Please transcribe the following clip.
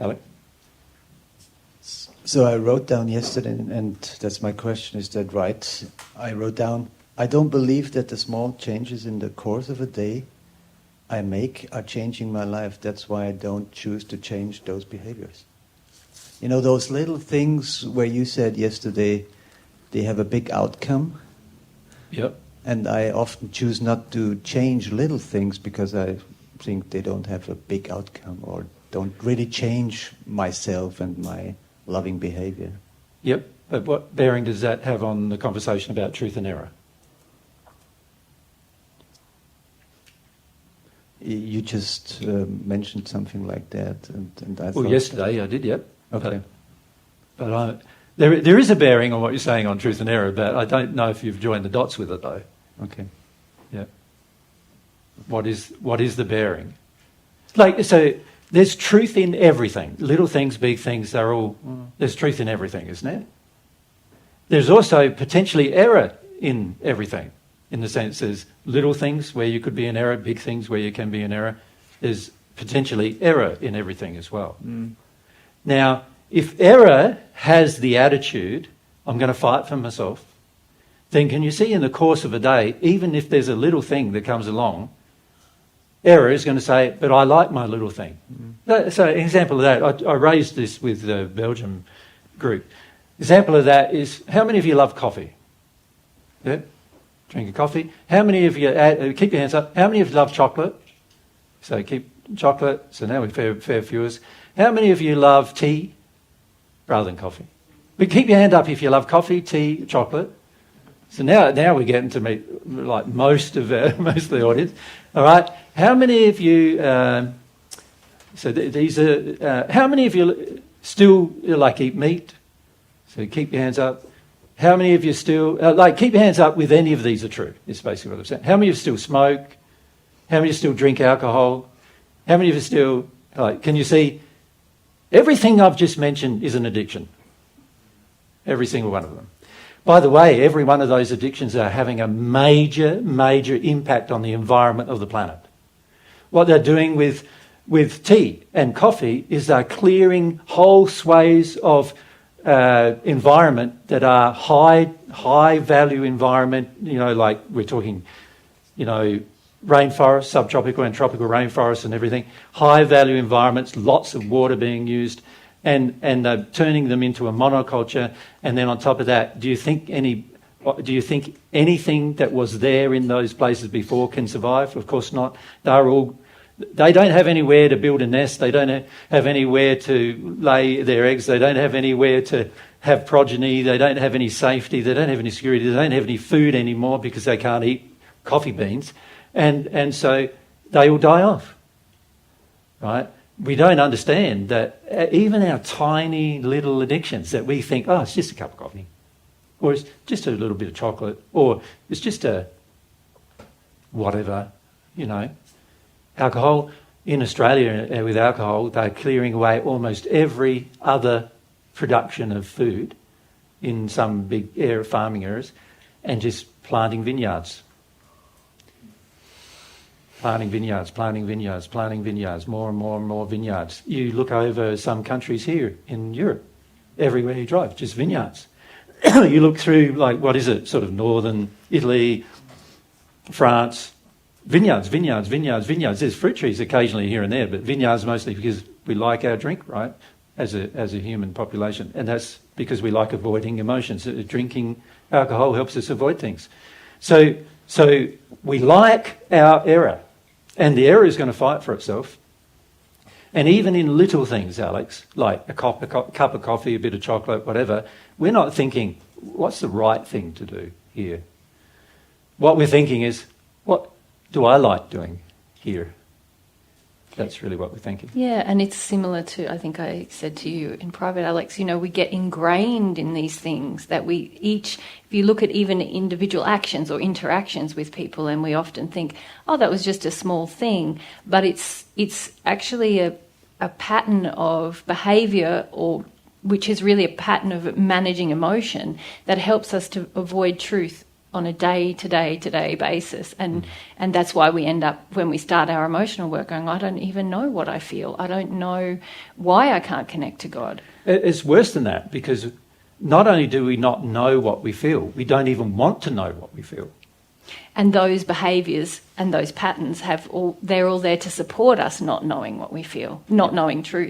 Alex? So I wrote down yesterday, and that's my question, is that right? I wrote down, I don't believe that the small changes in the course of a day I make are changing my life. That's why I don't choose to change those behaviors. You know, those little things where you said yesterday, they have a big outcome. Yep. And I often choose not to change little things because I think they don't have a big outcome or don't really change myself and my loving behavior. Yep. But what bearing does that have on the conversation about truth and error? You just mentioned something like that, and I thought... Well, yesterday I did, yep. Okay. But there is a bearing on what you're saying on truth and error, but I don't know if you've joined the dots with it, though. Okay. Yeah. What is the bearing? Like, so there's truth in everything. Little things, big things, they're all... There's truth in everything, isn't there? There's also potentially error in everything, in the sense there's little things where you could be in error, big things where you can be in error. There's potentially error in everything as well. Now, if error has the attitude, I'm going to fight for myself, then can you see in the course of a day, even if there's a little thing that comes along, error is going to say, but I like my little thing. So an example of that, I raised this with the Belgium group. Example of that is, how many of you love coffee? Yeah? Drinking coffee. How many of you, keep your hands up, how many of you love chocolate? So keep chocolate, so now we're fair viewers. How many of you love tea rather than coffee? But keep your hand up if you love coffee, tea, chocolate. So now we're getting to meet like most of the audience. All right. How many of you? These are. How many of you still like eat meat? So keep your hands up. How many of you still keep your hands up with any of these are true? Is basically what I'm saying. How many of you still smoke? How many of you still drink alcohol? How many of you still can you see? Everything I've just mentioned is an addiction. Every single one of them. By the way, every one of those addictions are having a major, major impact on the environment of the planet. What they're doing with tea and coffee is they're clearing whole swathes of environment that are high value environment, like we're talking, rainforest, subtropical and tropical rainforests and everything, high value environments, lots of water being used, and turning them into a monoculture. And then on top of that, do you think anything that was there in those places before can survive? Of course not. They don't have anywhere to build a nest. They don't have anywhere to lay their eggs. They don't have anywhere to have progeny. They don't have any safety. They don't have any security. They don't have any food anymore because they can't eat coffee beans. And so they will die off, right? We don't understand that even our tiny little addictions that we think, it's just a cup of coffee, or it's just a little bit of chocolate, or it's just a whatever, Alcohol, in Australia with alcohol, they're clearing away almost every other production of food in some big farming areas and just planting vineyards. Planting vineyards, more and more vineyards. You look over some countries here in Europe, everywhere you drive, just vineyards. You look through, sort of northern Italy, France, vineyards. There's fruit trees occasionally here and there, but vineyards mostly because we like our drink, right, as a human population. And that's because we like avoiding emotions. Drinking alcohol helps us avoid things. So we like our error. And the error is going to fight for itself. And even in little things, Alex, like a cup of coffee, a bit of chocolate, whatever, we're not thinking, what's the right thing to do here? What we're thinking is, what do I like doing here? That's really what we're thinking. Yeah, and it's similar to, I think I said to you in private, Alex, we get ingrained in these things that we each, if you look at even individual actions or interactions with people, and we often think, that was just a small thing, but it's actually a pattern of behaviour, or which is really a pattern of managing emotion that helps us to avoid truth on a day-to-day basis. And that's why we end up, when we start our emotional work, going, I don't even know what I feel. I don't know why I can't connect to God. It's worse than that, because not only do we not know what we feel, we don't even want to know what we feel. And those behaviours and those patterns they're all there to support us not knowing what we feel, not knowing truth.